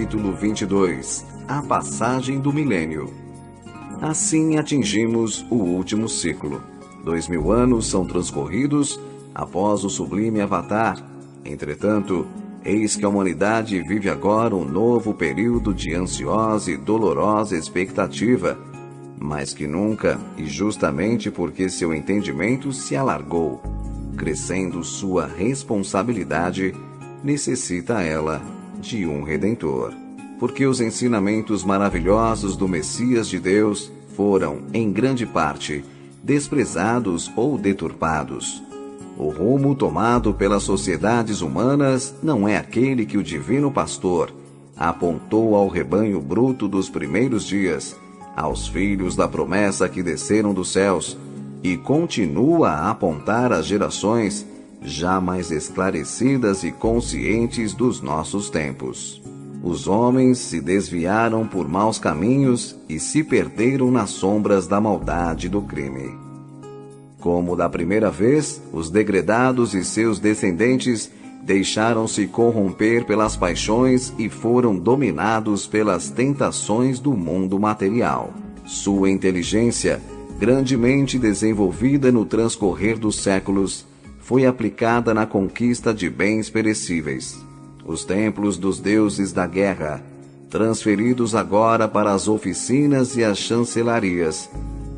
capítulo 22, a passagem do milênio. Assim atingimos o último ciclo. 2000 anos são transcorridos após o sublime Avatar. Entretanto, eis que a humanidade vive agora um novo período de ansiosa e dolorosa expectativa, mais que nunca, e justamente porque seu entendimento se alargou, crescendo sua responsabilidade, necessita ela de um Redentor. Porque os ensinamentos maravilhosos do Messias de Deus foram, em grande parte, desprezados ou deturpados. O rumo tomado pelas sociedades humanas não é aquele que o Divino Pastor apontou ao rebanho bruto dos primeiros dias, aos filhos da promessa que desceram dos céus, e continua a apontar às gerações já mais esclarecidas e conscientes dos nossos tempos. Os homens se desviaram por maus caminhos e se perderam nas sombras da maldade e do crime. Como da primeira vez, os degredados e seus descendentes deixaram-se corromper pelas paixões e foram dominados pelas tentações do mundo material. Sua inteligência, grandemente desenvolvida no transcorrer dos séculos, foi aplicada na conquista de bens perecíveis. Os templos dos deuses da guerra, transferidos agora para as oficinas e as chancelarias,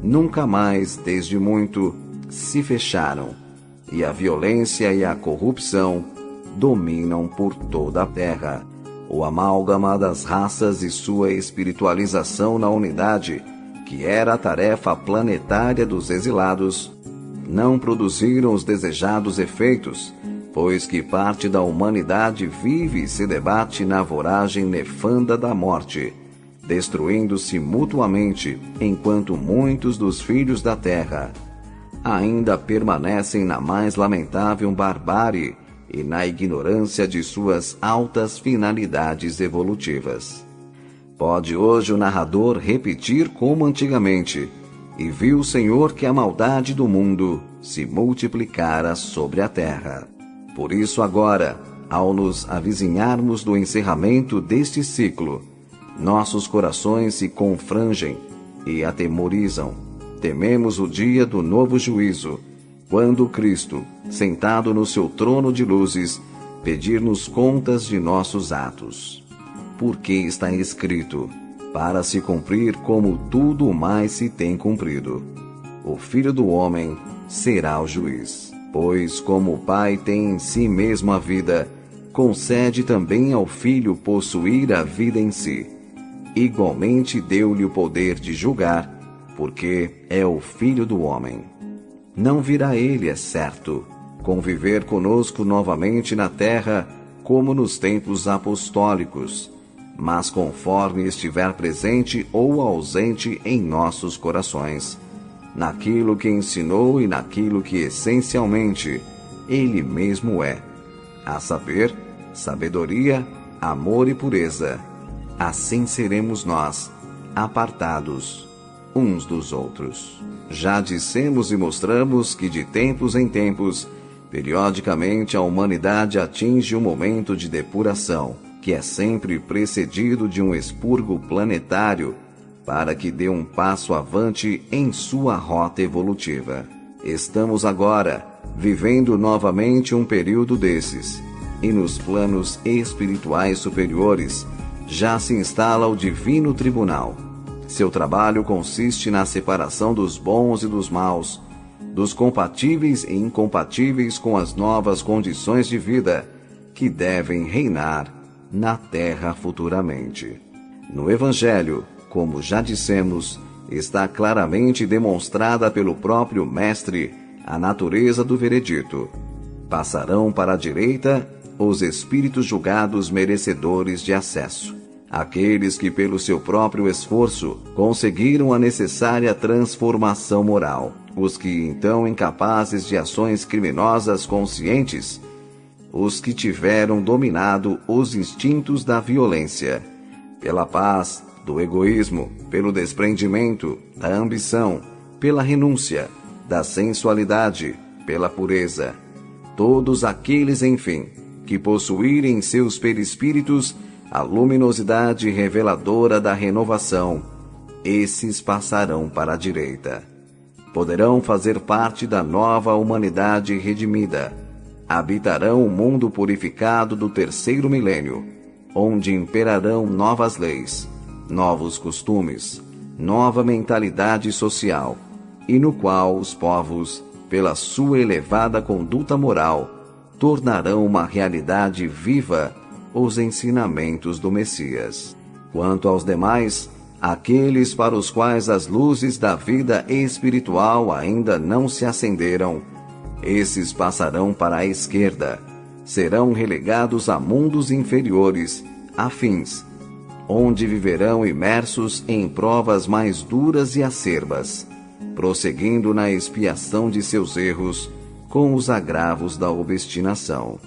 nunca mais, desde muito, se fecharam, e a violência e a corrupção dominam por toda a terra. O amálgama das raças e sua espiritualização na unidade, que era a tarefa planetária dos exilados, não produziram os desejados efeitos, pois que parte da humanidade vive e se debate na voragem nefanda da morte, destruindo-se mutuamente, enquanto muitos dos filhos da terra ainda permanecem na mais lamentável barbárie e na ignorância de suas altas finalidades evolutivas. Pode hoje o narrador repetir como antigamente: e viu o Senhor que a maldade do mundo se multiplicara sobre a terra. Por isso agora, ao nos avizinharmos do encerramento deste ciclo, nossos corações se confrangem e atemorizam. Tememos o dia do novo juízo, quando Cristo, sentado no seu trono de luzes, pedir-nos contas de nossos atos. Porque está escrito: para se cumprir como tudo mais se tem cumprido. O Filho do Homem será o juiz. Pois como o Pai tem em si mesmo a vida, concede também ao Filho possuir a vida em si. Igualmente deu-lhe o poder de julgar, porque é o Filho do Homem. Não virá ele, é certo, conviver conosco novamente na terra, como nos tempos apostólicos, mas conforme estiver presente ou ausente em nossos corações, naquilo que ensinou e naquilo que essencialmente ele mesmo é, a saber, sabedoria, amor e pureza. Assim seremos nós, apartados uns dos outros. Já dissemos e mostramos que de tempos em tempos, periodicamente a humanidade atinge um momento de depuração, que é sempre precedido de um expurgo planetário, para que dê um passo avante em sua rota evolutiva. Estamos agora vivendo novamente um período desses, e nos planos espirituais superiores já se instala o Divino Tribunal. Seu trabalho consiste na separação dos bons e dos maus, dos compatíveis e incompatíveis com as novas condições de vida que devem reinar na Terra futuramente. No Evangelho, como já dissemos, está claramente demonstrada pelo próprio Mestre a natureza do veredito. Passarão para a direita os espíritos julgados merecedores de acesso, aqueles que pelo seu próprio esforço conseguiram a necessária transformação moral, os que então incapazes de ações criminosas conscientes, os que tiveram dominado os instintos da violência, pela paz, do egoísmo, pelo desprendimento, da ambição, pela renúncia, da sensualidade, pela pureza. Todos aqueles, enfim, que possuírem seus perispíritos a luminosidade reveladora da renovação, esses passarão para a direita. Poderão fazer parte da nova humanidade redimida. Habitarão o mundo purificado do terceiro milênio, onde imperarão novas leis, novos costumes, nova mentalidade social, e no qual os povos, pela sua elevada conduta moral, tornarão uma realidade viva os ensinamentos do Messias. Quanto aos demais, aqueles para os quais as luzes da vida espiritual ainda não se acenderam, esses passarão para a esquerda, serão relegados a mundos inferiores, afins, onde viverão imersos em provas mais duras e acerbas, prosseguindo na expiação de seus erros com os agravos da obstinação.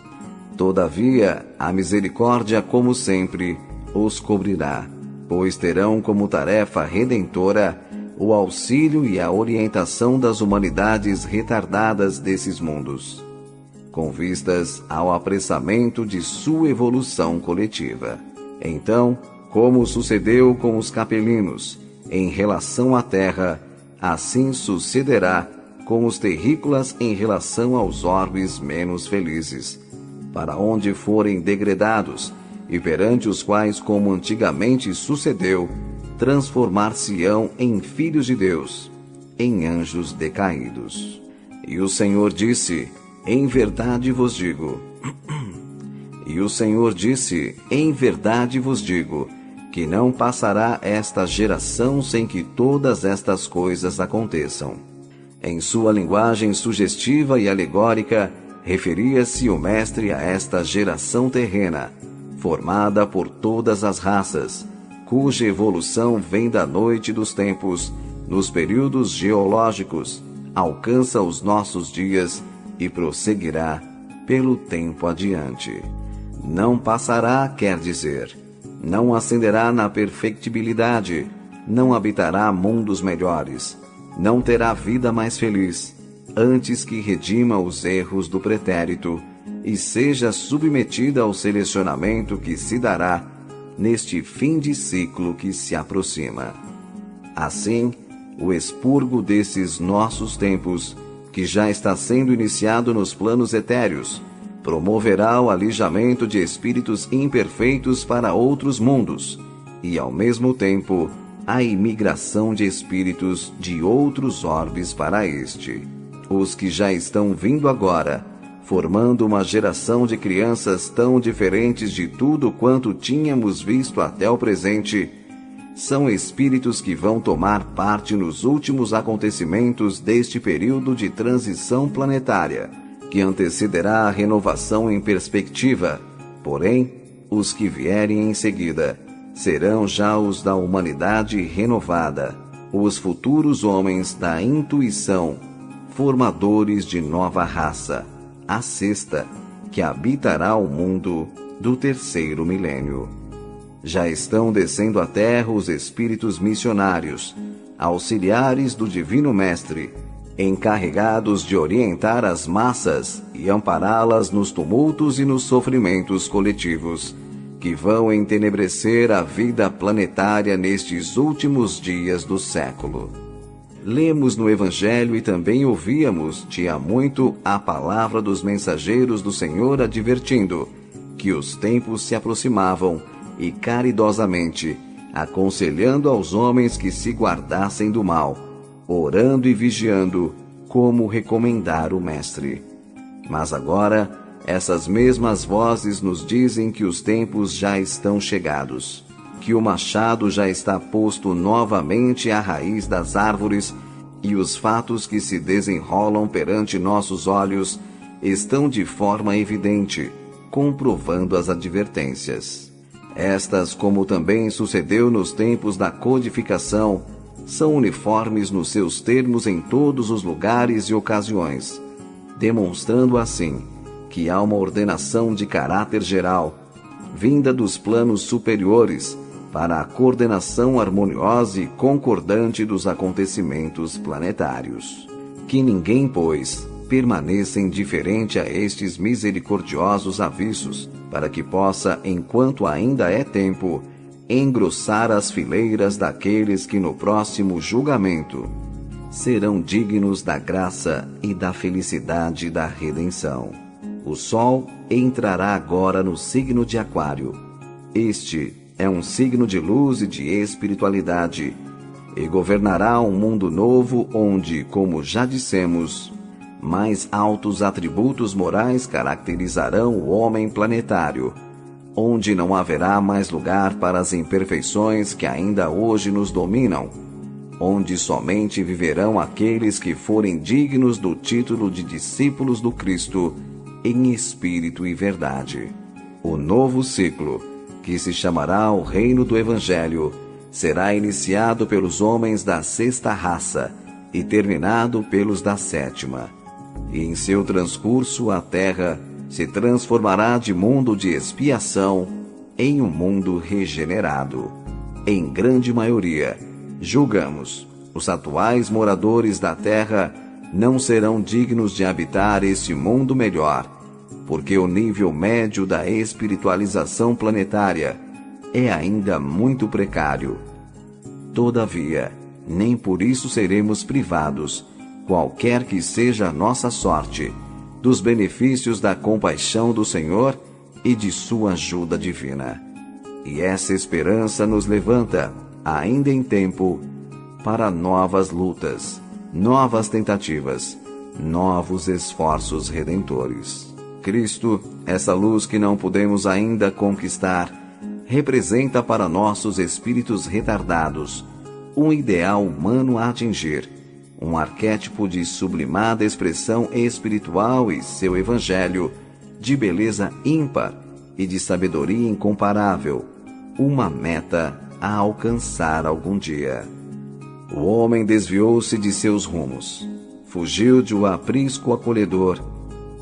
Todavia, a misericórdia, como sempre, os cobrirá, pois terão como tarefa redentora o auxílio e a orientação das humanidades retardadas desses mundos, com vistas ao apressamento de sua evolução coletiva. Então, como sucedeu com os capelinos em relação à terra, assim sucederá com os terrícolas em relação aos orbes menos felizes, para onde forem degradados, e perante os quais, como antigamente sucedeu, transformar-se-ão em filhos de Deus, em anjos decaídos. E o Senhor disse, em verdade vos digo. E o Senhor disse, em verdade vos digo, que não passará esta geração sem que todas estas coisas aconteçam. Em sua linguagem sugestiva e alegórica, referia-se o Mestre a esta geração terrena, formada por todas as raças, cuja evolução vem da noite dos tempos, nos períodos geológicos, alcança os nossos dias e prosseguirá pelo tempo adiante. Não passará, quer dizer, não ascenderá na perfectibilidade, não habitará mundos melhores, não terá vida mais feliz, antes que redima os erros do pretérito e seja submetida ao selecionamento que se dará neste fim de ciclo que se aproxima. Assim, o expurgo desses nossos tempos, que já está sendo iniciado nos planos etéreos, promoverá o alijamento de espíritos imperfeitos para outros mundos e, ao mesmo tempo, a imigração de espíritos de outros orbes para este. Os que já estão vindo agora, formando uma geração de crianças tão diferentes de tudo quanto tínhamos visto até o presente, são espíritos que vão tomar parte nos últimos acontecimentos deste período de transição planetária, que antecederá a renovação em perspectiva. Porém, os que vierem em seguida serão já os da humanidade renovada, os futuros homens da intuição, formadores de nova raça, a sexta, que habitará o mundo do terceiro milênio. Já estão descendo à terra os espíritos missionários, auxiliares do Divino Mestre, encarregados de orientar as massas e ampará-las nos tumultos e nos sofrimentos coletivos, que vão entenebrecer a vida planetária nestes últimos dias do século. Lemos no Evangelho e também ouvíamos de há muito a palavra dos mensageiros do Senhor advertindo que os tempos se aproximavam e caridosamente aconselhando aos homens que se guardassem do mal, orando e vigiando, como recomendara o Mestre. Mas agora, essas mesmas vozes nos dizem que os tempos já estão chegados, que o machado já está posto novamente à raiz das árvores e os fatos que se desenrolam perante nossos olhos estão de forma evidente, comprovando as advertências. Estas, como também sucedeu nos tempos da codificação, são uniformes nos seus termos em todos os lugares e ocasiões, demonstrando assim que há uma ordenação de caráter geral, vinda dos planos superiores, para a coordenação harmoniosa e concordante dos acontecimentos planetários. Que ninguém, pois, permaneça indiferente a estes misericordiosos avisos, para que possa, enquanto ainda é tempo, engrossar as fileiras daqueles que no próximo julgamento serão dignos da graça e da felicidade da redenção. O Sol entrará agora no signo de Aquário. Este é um signo de luz e de espiritualidade, e governará um mundo novo onde, como já dissemos, mais altos atributos morais caracterizarão o homem planetário, onde não haverá mais lugar para as imperfeições que ainda hoje nos dominam, onde somente viverão aqueles que forem dignos do título de discípulos do Cristo em espírito e verdade. O novo ciclo, que se chamará o Reino do Evangelho, será iniciado pelos homens da sexta raça e terminado pelos da sétima. E em seu transcurso a Terra se transformará de mundo de expiação em um mundo regenerado. Em grande maioria, julgamos, os atuais moradores da Terra não serão dignos de habitar este mundo melhor, porque o nível médio da espiritualização planetária é ainda muito precário. Todavia, nem por isso seremos privados, qualquer que seja a nossa sorte, dos benefícios da compaixão do Senhor e de sua ajuda divina. E essa esperança nos levanta, ainda em tempo, para novas lutas, novas tentativas, novos esforços redentores. Cristo, essa luz que não podemos ainda conquistar, representa para nossos espíritos retardados um ideal humano a atingir, um arquétipo de sublimada expressão espiritual e seu evangelho, de beleza ímpar e de sabedoria incomparável, uma meta a alcançar algum dia. O homem desviou-se de seus rumos, fugiu de um aprisco acolhedor,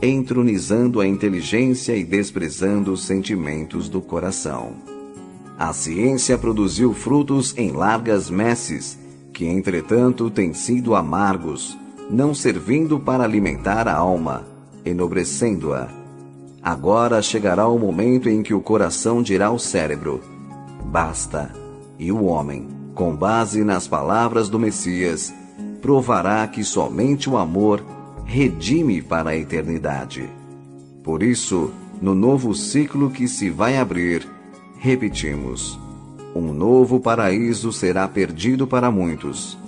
entronizando a inteligência e desprezando os sentimentos do coração. A ciência produziu frutos em largas messes, que entretanto têm sido amargos, não servindo para alimentar a alma, enobrecendo-a. Agora chegará o momento em que o coração dirá ao cérebro: basta, e o homem, com base nas palavras do Messias, provará que somente o amor redime para a eternidade. Por isso, no novo ciclo que se vai abrir, repetimos: um novo paraíso será perdido para muitos.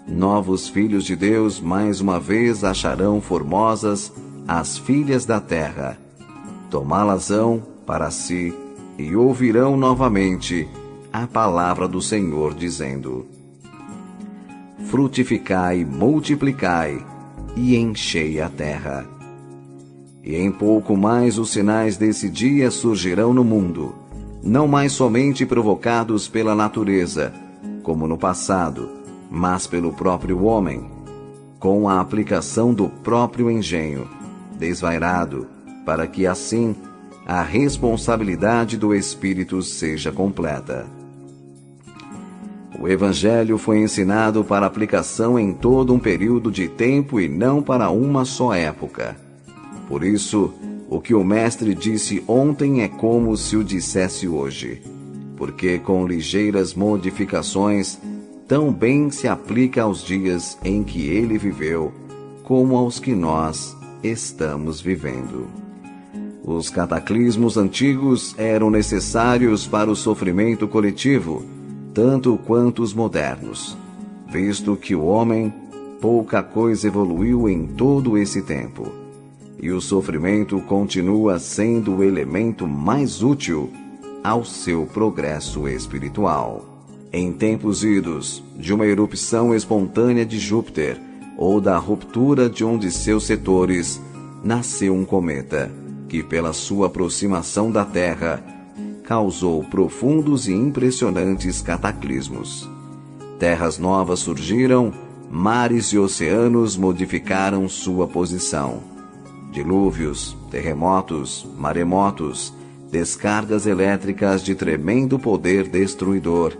Novos filhos de Deus mais uma vez acharão formosas as filhas da terra. Tomá-las-ão para si e ouvirão novamente a palavra do Senhor dizendo: frutificai, multiplicai e enchei a terra. E em pouco mais os sinais desse dia surgirão no mundo, não mais somente provocados pela natureza, como no passado, mas pelo próprio homem, com a aplicação do próprio engenho, desvairado, para que assim a responsabilidade do Espírito seja completa. O Evangelho foi ensinado para aplicação em todo um período de tempo e não para uma só época. Por isso, o que o Mestre disse ontem é como se o dissesse hoje, porque com ligeiras modificações, tão bem se aplica aos dias em que ele viveu, como aos que nós estamos vivendo. Os cataclismos antigos eram necessários para o sofrimento coletivo, tanto quanto os modernos, visto que o homem pouca coisa evoluiu em todo esse tempo, e o sofrimento continua sendo o elemento mais útil ao seu progresso espiritual. Em tempos idos, de uma erupção espontânea de Júpiter ou da ruptura de um de seus setores, nasceu um cometa, que pela sua aproximação da Terra, causou profundos e impressionantes cataclismos. Terras novas surgiram, mares e oceanos modificaram sua posição. Dilúvios, terremotos, maremotos, descargas elétricas de tremendo poder destruidor,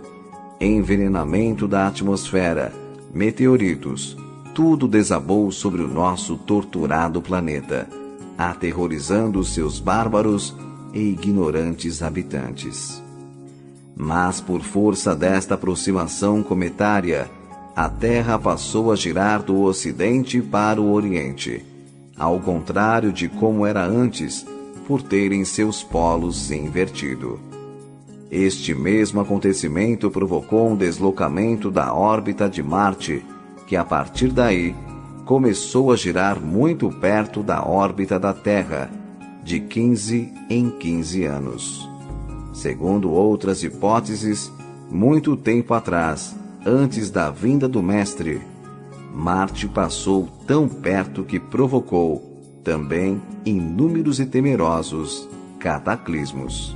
envenenamento da atmosfera, meteoritos, tudo desabou sobre o nosso torturado planeta, aterrorizando seus bárbaros e ignorantes habitantes. Mas por força desta aproximação cometária, a Terra passou a girar do Ocidente para o Oriente, ao contrário de como era antes, por terem seus polos se invertido. Este mesmo acontecimento provocou um deslocamento da órbita de Marte, que a partir daí começou a girar muito perto da órbita da Terra, de 15 em 15 anos. Segundo outras hipóteses, muito tempo atrás, antes da vinda do Mestre, Marte passou tão perto que provocou também inúmeros e temerosos cataclismos.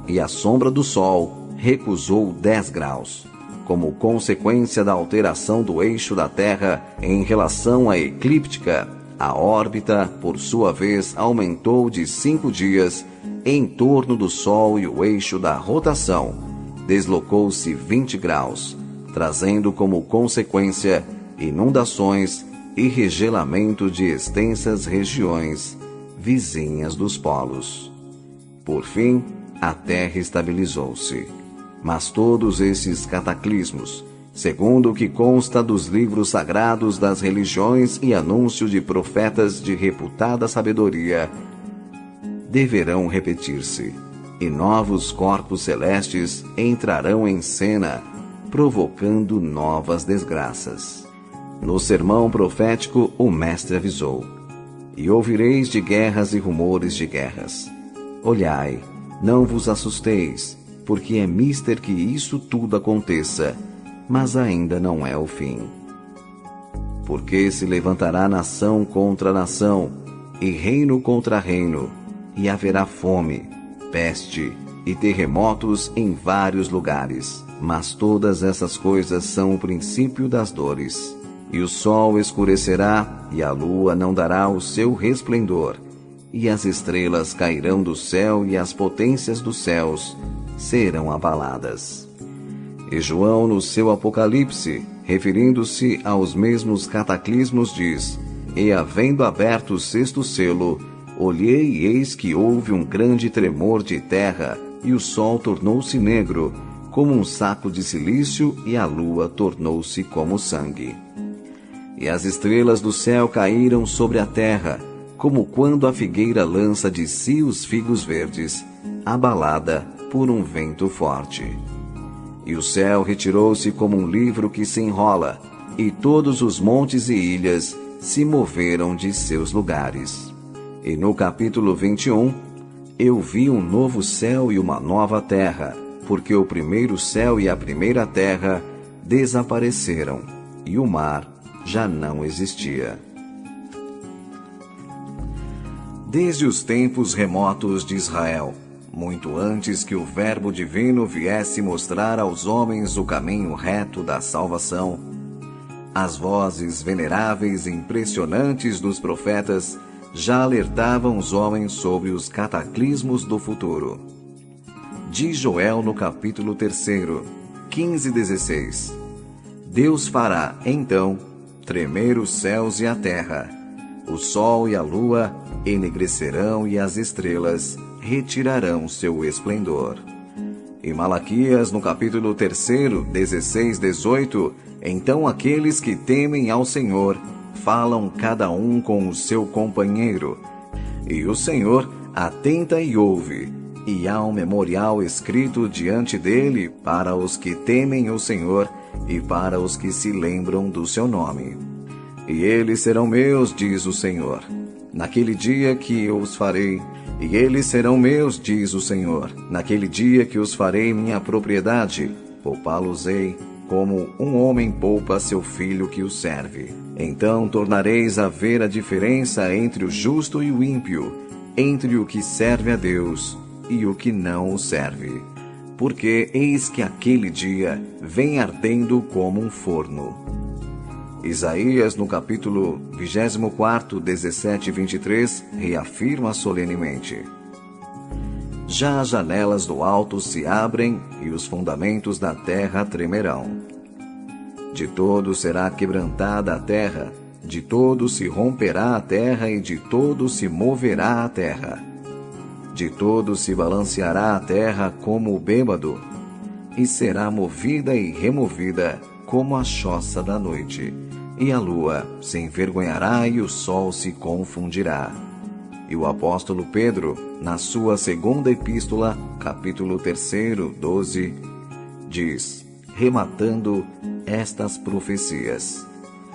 E a sombra do Sol recusou 10 graus, como consequência da alteração do eixo da Terra em relação à eclíptica. A órbita, por sua vez, aumentou de 5 dias em torno do Sol e o eixo da rotação deslocou-se 20 graus, trazendo como consequência inundações e regelamento de extensas regiões vizinhas dos polos. Por fim, a Terra estabilizou-se. Mas todos esses cataclismos, segundo o que consta dos livros sagrados das religiões e anúncio de profetas de reputada sabedoria, deverão repetir-se, e novos corpos celestes entrarão em cena, provocando novas desgraças. No sermão profético, o Mestre avisou: E ouvireis de guerras e rumores de guerras. Olhai, não vos assusteis, porque é mister que isso tudo aconteça, mas ainda não é o fim. Porque se levantará nação contra nação, e reino contra reino, e haverá fome, peste e terremotos em vários lugares. Mas todas essas coisas são o princípio das dores. E o sol escurecerá, e a lua não dará o seu resplendor, e as estrelas cairão do céu, e as potências dos céus serão abaladas. E João, no seu Apocalipse, referindo-se aos mesmos cataclismos, diz: E havendo aberto o sexto selo, olhei e eis que houve um grande tremor de terra, e o sol tornou-se negro, como um saco de cilício, e a lua tornou-se como sangue. E as estrelas do céu caíram sobre a terra, como quando a figueira lança de si os figos verdes, abalada por um vento forte. E o céu retirou-se como um livro que se enrola, e todos os montes e ilhas se moveram de seus lugares. E no capítulo 21, eu vi um novo céu e uma nova terra, porque o primeiro céu e a primeira terra desapareceram, e o mar já não existia. Desde os tempos remotos de Israel, muito antes que o Verbo Divino viesse mostrar aos homens o caminho reto da salvação, as vozes veneráveis e impressionantes dos profetas já alertavam os homens sobre os cataclismos do futuro. Diz Joel no capítulo 3, 15-16: Deus fará, então, tremer os céus e a terra, o sol e a lua enegrecerão e as estrelas retirarão seu esplendor. E Malaquias, no capítulo 3, 16-18, então aqueles que temem ao Senhor falam cada um com o seu companheiro, e o Senhor atenta e ouve, e há um memorial escrito diante dele para os que temem o Senhor e para os que se lembram do seu nome. E eles serão meus, diz o Senhor, naquele dia que eu os farei. E eles serão meus, diz o Senhor, naquele dia que os farei minha propriedade. Poupá-los-ei, como um homem poupa seu filho que o serve. Então tornareis a ver a diferença entre o justo e o ímpio, entre o que serve a Deus e o que não o serve. Porque eis que aquele dia vem ardendo como um forno. Isaías, no capítulo 24, 17 e 23, reafirma solenemente: Já as janelas do alto se abrem e os fundamentos da terra tremerão. De todo será quebrantada a terra, de todo se romperá a terra e de todo se moverá a terra. De todo se balanceará a terra como o bêbado, e será movida e removida como a choça da noite. E a lua se envergonhará e o sol se confundirá. E o apóstolo Pedro, na sua segunda epístola, capítulo 3, 12, diz, rematando estas profecias: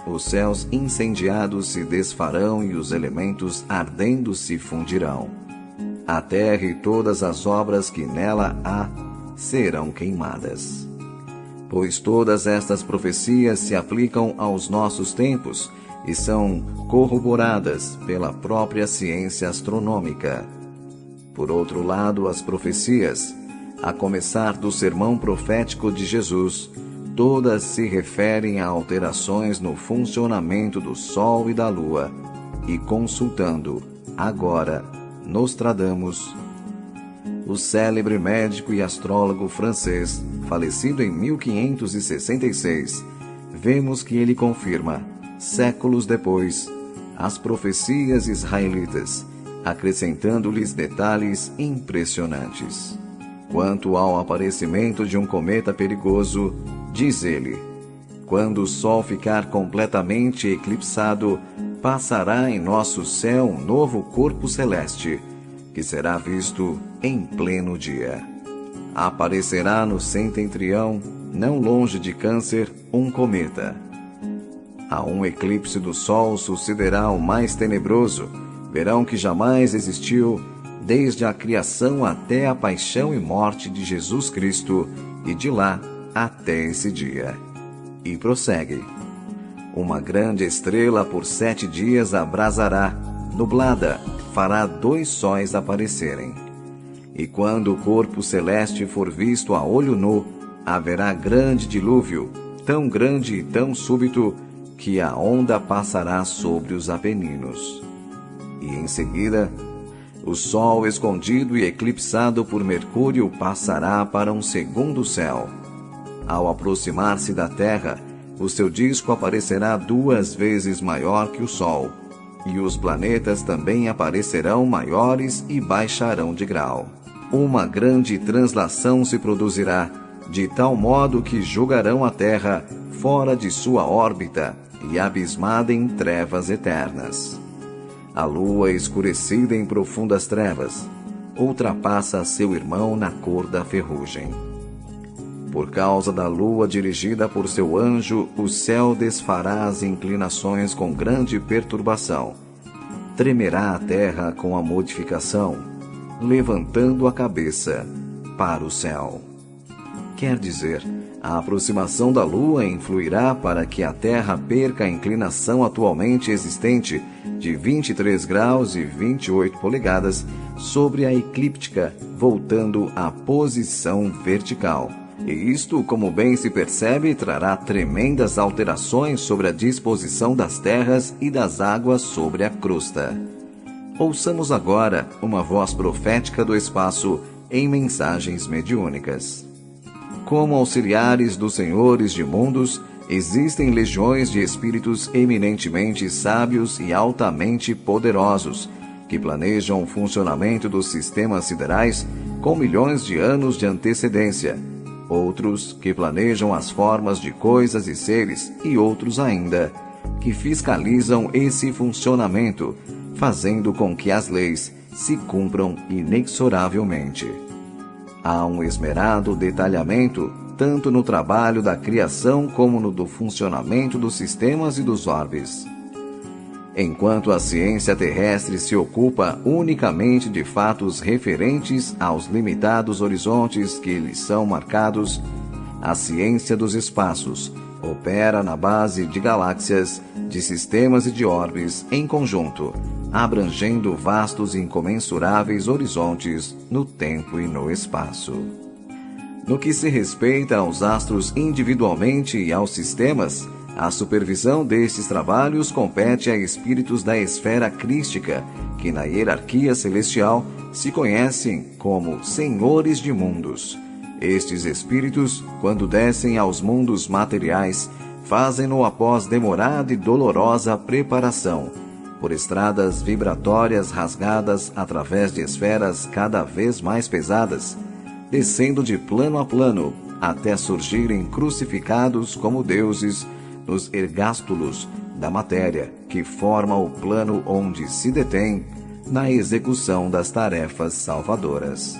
os céus incendiados se desfarão e os elementos ardendo se fundirão. A terra e todas as obras que nela há serão queimadas. Pois todas estas profecias se aplicam aos nossos tempos e são corroboradas pela própria ciência astronômica. Por outro lado, as profecias, a começar do sermão profético de Jesus, todas se referem a alterações no funcionamento do Sol e da Lua, e consultando, agora, Nostradamus, o célebre médico e astrólogo francês, falecido em 1566, vemos que ele confirma, séculos depois, as profecias israelitas, acrescentando-lhes detalhes impressionantes. Quanto ao aparecimento de um cometa perigoso, diz ele, quando o Sol ficar completamente eclipsado, passará em nosso céu um novo corpo celeste, que será visto em pleno dia. Aparecerá no setentrião, não longe de Câncer, um cometa. A um eclipse do Sol sucederá o mais tenebroso, verão que jamais existiu, desde a criação até a paixão e morte de Jesus Cristo, e de lá até esse dia. E prossegue. Uma grande estrela por 7 dias abrasará, nublada, fará 2 sóis aparecerem. E quando o corpo celeste for visto a olho nu, haverá grande dilúvio, tão grande e tão súbito, que a onda passará sobre os Apeninos. E em seguida, o Sol escondido e eclipsado por Mercúrio passará para um segundo céu. Ao aproximar-se da Terra, o seu disco aparecerá 2 vezes maior que o Sol, e os planetas também aparecerão maiores e baixarão de grau. Uma grande translação se produzirá, de tal modo que jogarão a Terra fora de sua órbita e abismada em trevas eternas. A Lua, escurecida em profundas trevas, ultrapassa seu irmão na cor da ferrugem. Por causa da Lua dirigida por seu anjo, o céu desfará as inclinações com grande perturbação. Tremerá a terra com a modificação, levantando a cabeça para o céu. Quer dizer, a aproximação da Lua influirá para que a Terra perca a inclinação atualmente existente de 23 graus e 28 polegadas sobre a eclíptica, voltando à posição vertical. E isto, como bem se percebe, trará tremendas alterações sobre a disposição das terras e das águas sobre a crosta. Ouçamos agora uma voz profética do espaço em mensagens mediúnicas. Como auxiliares dos senhores de mundos, existem legiões de espíritos eminentemente sábios e altamente poderosos, que planejam o funcionamento dos sistemas siderais com milhões de anos de antecedência. Outros que planejam as formas de coisas e seres, e outros ainda que fiscalizam esse funcionamento, fazendo com que as leis se cumpram inexoravelmente. Há um esmerado detalhamento, tanto no trabalho da criação como no do funcionamento dos sistemas e dos orbes. Enquanto a ciência terrestre se ocupa unicamente de fatos referentes aos limitados horizontes que lhes são marcados, a ciência dos espaços opera na base de galáxias, de sistemas e de orbes em conjunto, abrangendo vastos e incomensuráveis horizontes no tempo e no espaço. No que se respeita aos astros individualmente e aos sistemas, a supervisão destes trabalhos compete a espíritos da esfera crística, que na hierarquia celestial se conhecem como senhores de mundos. Estes espíritos, quando descem aos mundos materiais, fazem-no após demorada e dolorosa preparação, por estradas vibratórias rasgadas através de esferas cada vez mais pesadas, descendo de plano a plano, até surgirem crucificados como deuses nos ergástulos da matéria, que forma o plano onde se detém na execução das tarefas salvadoras.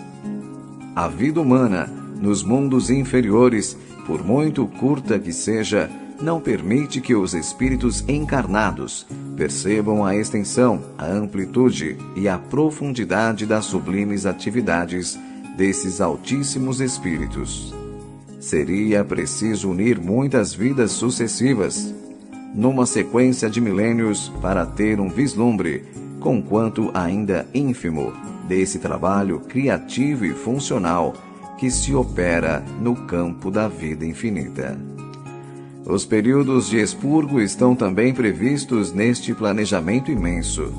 A vida humana, nos mundos inferiores, por muito curta que seja, não permite que os espíritos encarnados percebam a extensão, a amplitude e a profundidade das sublimes atividades desses altíssimos espíritos. Seria preciso unir muitas vidas sucessivas, numa sequência de milênios, para ter um vislumbre, conquanto ainda ínfimo, desse trabalho criativo e funcional que se opera no campo da vida infinita. Os períodos de expurgo estão também previstos neste planejamento imenso.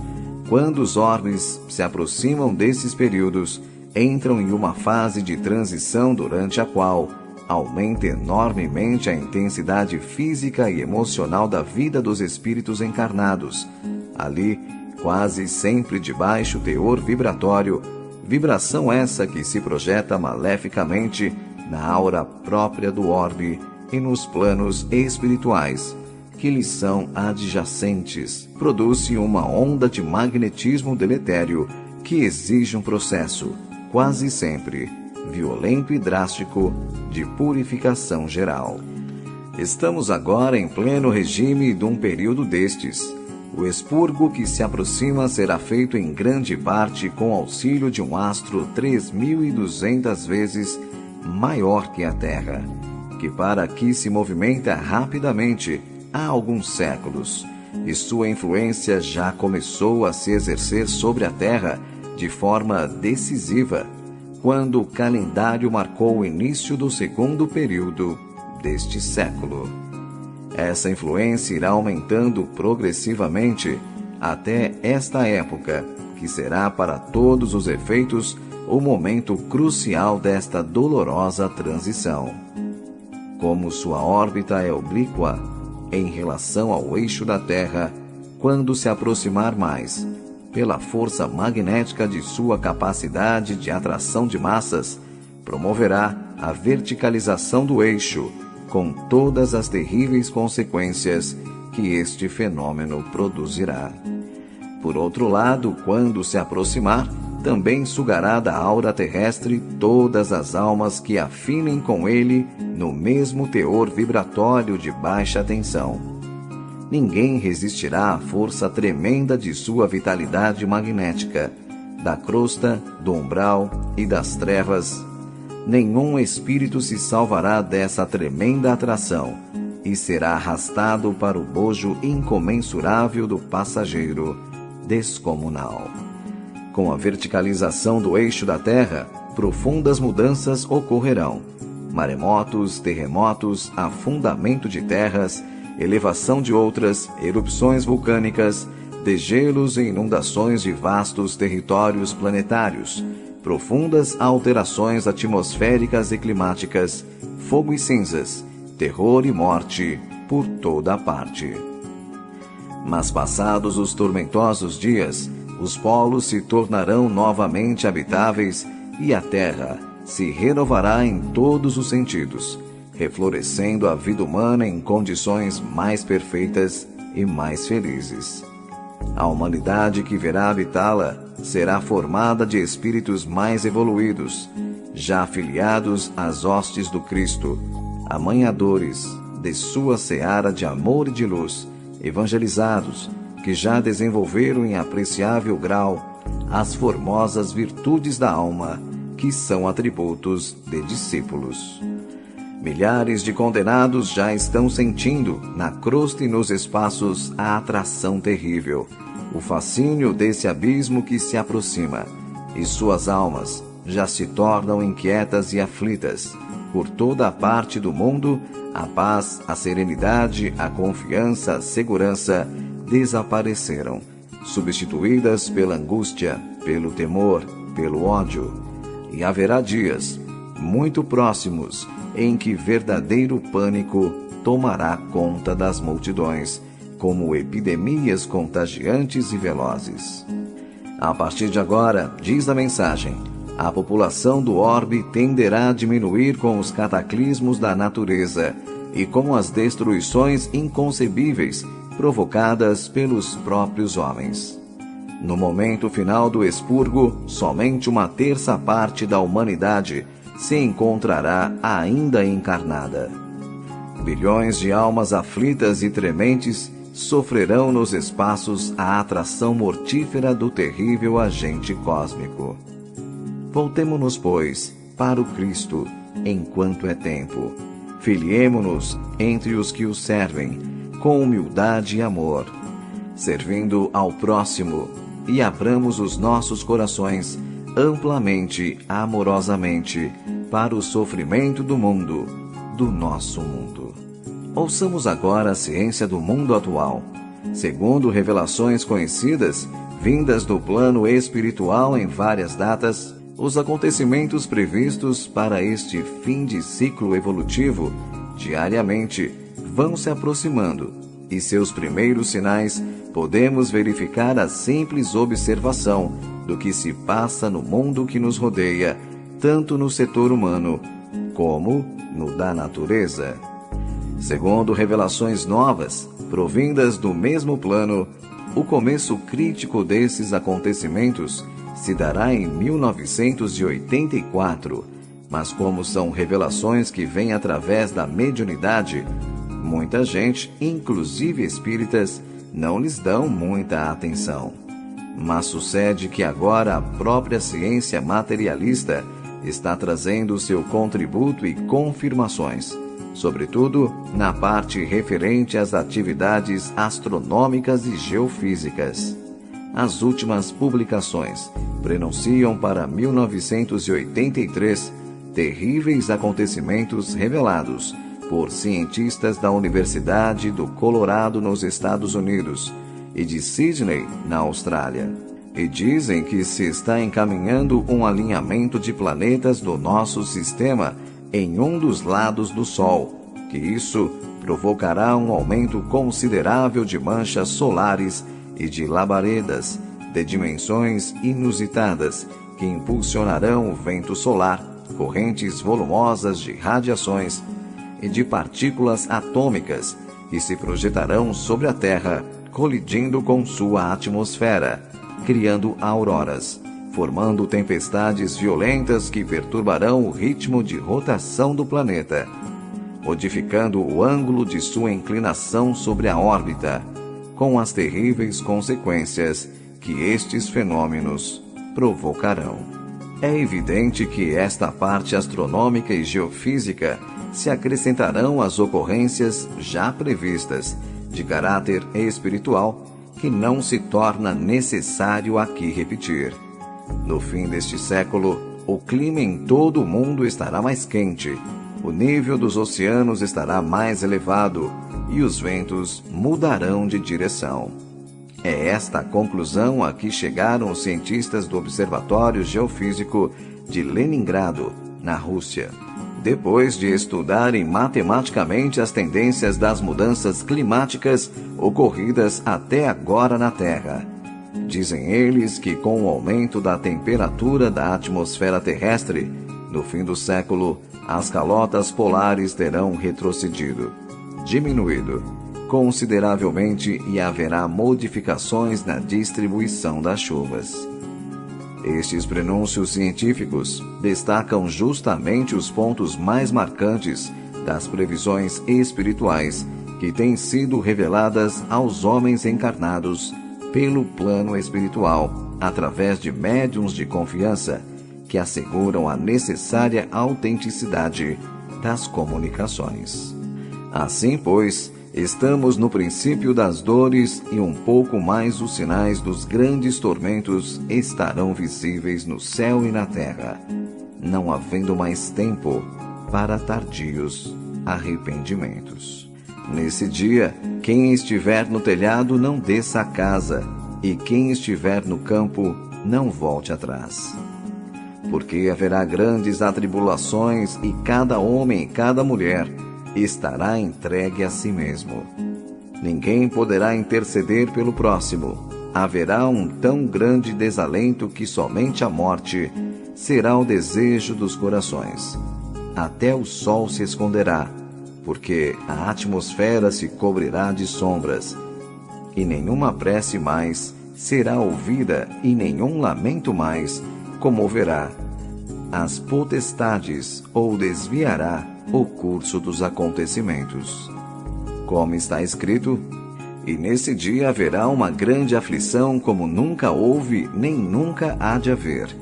Quando os orbes se aproximam desses períodos, entram em uma fase de transição durante a qual aumenta enormemente a intensidade física e emocional da vida dos espíritos encarnados. Ali, quase sempre de baixo teor vibratório, vibração essa que se projeta maleficamente na aura própria do orbe e nos planos espirituais, que lhes são adjacentes, produz-se uma onda de magnetismo deletério que exige um processo, quase sempre violento e drástico, de purificação geral. Estamos agora em pleno regime de um período destes. O expurgo que se aproxima será feito em grande parte com auxílio de um astro 3.200 vezes maior que a Terra, que para aqui se movimenta rapidamente há alguns séculos, e sua influência já começou a se exercer sobre a Terra de forma decisiva, quando o calendário marcou o início do segundo período deste século. Essa influência irá aumentando progressivamente até esta época, que será para todos os efeitos o momento crucial desta dolorosa transição. Como sua órbita é oblíqua em relação ao eixo da Terra, quando se aproximar mais, pela força magnética de sua capacidade de atração de massas, promoverá a verticalização do eixo, com todas as terríveis consequências que este fenômeno produzirá. Por outro lado, quando se aproximar, também sugará da aura terrestre todas as almas que afinem com ele no mesmo teor vibratório de baixa tensão. Ninguém resistirá à força tremenda de sua vitalidade magnética, da crosta, do umbral e das trevas. Nenhum espírito se salvará dessa tremenda atração e será arrastado para o bojo incomensurável do passageiro descomunal. Com a verticalização do eixo da Terra, profundas mudanças ocorrerão. Maremotos, terremotos, afundamento de terras, elevação de outras, erupções vulcânicas, degelos e inundações de vastos territórios planetários, profundas alterações atmosféricas e climáticas, fogo e cinzas, terror e morte por toda a parte. Mas passados os tormentosos dias, os polos se tornarão novamente habitáveis e a Terra se renovará em todos os sentidos, reflorescendo a vida humana em condições mais perfeitas e mais felizes. A humanidade que verá habitá-la será formada de espíritos mais evoluídos, já afiliados às hostes do Cristo, amanhadores de sua seara de amor e de luz, evangelizados, que já desenvolveram em apreciável grau as formosas virtudes da alma, que são atributos de discípulos. Milhares de condenados já estão sentindo, na crosta e nos espaços, a atração terrível, o fascínio desse abismo que se aproxima, e suas almas já se tornam inquietas e aflitas. Por toda a parte do mundo, a paz, a serenidade, a confiança, a segurança desapareceram, substituídas pela angústia, pelo temor, pelo ódio. E haverá dias, muito próximos, em que verdadeiro pânico tomará conta das multidões, como epidemias contagiantes e velozes. A partir de agora, diz a mensagem, a população do orbe tenderá a diminuir com os cataclismos da natureza e com as destruições inconcebíveis provocadas pelos próprios homens. No momento final do expurgo, somente uma terça parte da humanidade se encontrará ainda encarnada. Bilhões de almas aflitas e trementes sofrerão nos espaços a atração mortífera do terrível agente cósmico. Voltemo-nos, pois, para o Cristo, enquanto é tempo. Filiemo-nos entre os que o servem, com humildade e amor, servindo ao próximo, e abramos os nossos corações amplamente, amorosamente, para o sofrimento do mundo, do nosso mundo. Ouçamos agora a ciência do mundo atual. Segundo revelações conhecidas, vindas do plano espiritual em várias datas, os acontecimentos previstos para este fim de ciclo evolutivo, diariamente, vão se aproximando, e seus primeiros sinais podemos verificar a simples observação do que se passa no mundo que nos rodeia, tanto no setor humano, como no da natureza. Segundo revelações novas, provindas do mesmo plano, o começo crítico desses acontecimentos se dará em 1984, mas como são revelações que vêm através da mediunidade, muita gente, inclusive espíritas, não lhes dão muita atenção. Mas sucede que agora a própria ciência materialista está trazendo seu contributo e confirmações, sobretudo na parte referente às atividades astronômicas e geofísicas. As últimas publicações prenunciam para 1983 terríveis acontecimentos revelados por cientistas da Universidade do Colorado nos Estados Unidos e de Sydney, na Austrália. E dizem que se está encaminhando um alinhamento de planetas do nosso sistema em um dos lados do Sol, que isso provocará um aumento considerável de manchas solares e de labaredas, de dimensões inusitadas, que impulsionarão o vento solar, correntes volumosas de radiações e de partículas atômicas que se projetarão sobre a Terra, colidindo com sua atmosfera, criando auroras, formando tempestades violentas que perturbarão o ritmo de rotação do planeta, modificando o ângulo de sua inclinação sobre a órbita, com as terríveis consequências que estes fenômenos provocarão. É evidente que esta parte astronômica e geofísica se acrescentarão às ocorrências já previstas, de caráter espiritual, que não se torna necessário aqui repetir. No fim deste século, o clima em todo o mundo estará mais quente, o nível dos oceanos estará mais elevado e os ventos mudarão de direção. É esta a conclusão a que chegaram os cientistas do Observatório Geofísico de Leningrado, na Rússia, depois de estudarem matematicamente as tendências das mudanças climáticas ocorridas até agora na Terra. Dizem eles que com o aumento da temperatura da atmosfera terrestre, no fim do século, as calotas polares terão retrocedido, diminuído consideravelmente e haverá modificações na distribuição das chuvas. Estes prenúncios científicos destacam justamente os pontos mais marcantes das previsões espirituais que têm sido reveladas aos homens encarnados pelo plano espiritual, através de médiuns de confiança que asseguram a necessária autenticidade das comunicações. Assim, pois, estamos no princípio das dores e um pouco mais os sinais dos grandes tormentos estarão visíveis no céu e na terra, não havendo mais tempo para tardios arrependimentos. Nesse dia, quem estiver no telhado não desça a casa, e quem estiver no campo não volte atrás. Porque haverá grandes atribulações e cada homem e cada mulher estará entregue a si mesmo. Ninguém poderá interceder pelo próximo. Haverá um tão grande desalento que somente a morte será o desejo dos corações. Até o sol se esconderá, porque a atmosfera se cobrirá de sombras, e nenhuma prece mais será ouvida e nenhum lamento mais comoverá as potestades ou desviará o curso dos acontecimentos. Como está escrito, e nesse dia haverá uma grande aflição como nunca houve nem nunca há de haver,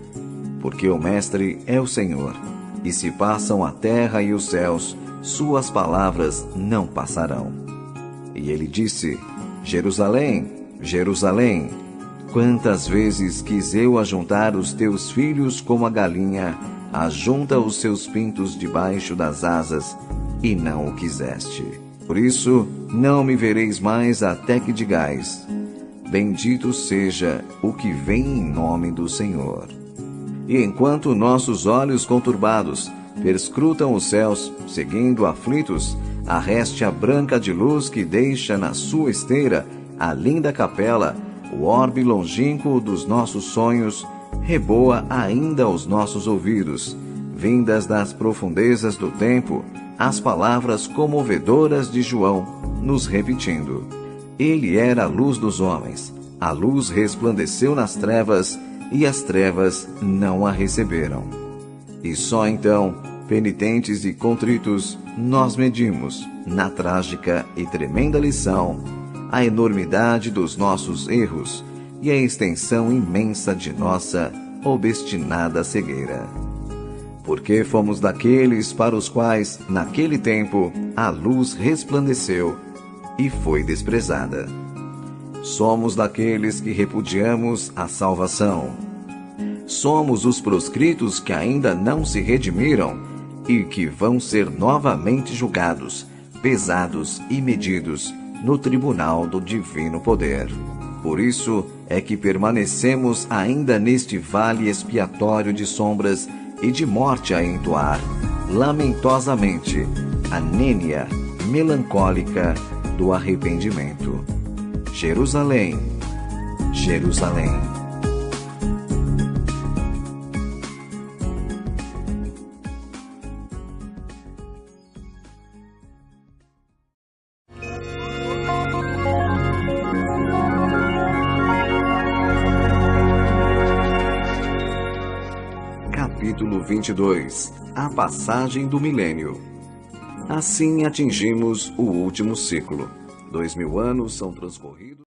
porque o Mestre é o Senhor, e se passam a terra e os céus, suas palavras não passarão. E ele disse: Jerusalém, Jerusalém, quantas vezes quis eu ajuntar os teus filhos como a galinha ajunta os seus pintos debaixo das asas, e não o quiseste. Por isso, não me vereis mais até que digais: bendito seja o que vem em nome do Senhor. E enquanto nossos olhos conturbados perscrutam os céus, seguindo aflitos a réstia branca de luz que deixa na sua esteira a linda capela, o orbe longínquo dos nossos sonhos, reboa ainda aos nossos ouvidos, vindas das profundezas do tempo, as palavras comovedoras de João, nos repetindo: Ele era a luz dos homens, a luz resplandeceu nas trevas, e as trevas não a receberam. E só então, penitentes e contritos, nós medimos, na trágica e tremenda lição, a enormidade dos nossos erros e a extensão imensa de nossa obstinada cegueira. Porque fomos daqueles para os quais, naquele tempo, a luz resplandeceu e foi desprezada. Somos daqueles que repudiamos a salvação. Somos os proscritos que ainda não se redimiram e que vão ser novamente julgados, pesados e medidos no tribunal do divino poder. Por isso é que permanecemos ainda neste vale expiatório de sombras e de morte a entoar, lamentosamente, a nênia melancólica do arrependimento. Jerusalém, Jerusalém. Capítulo 22. A passagem do milênio. Assim atingimos o último ciclo. 2000 anos são transcorridos.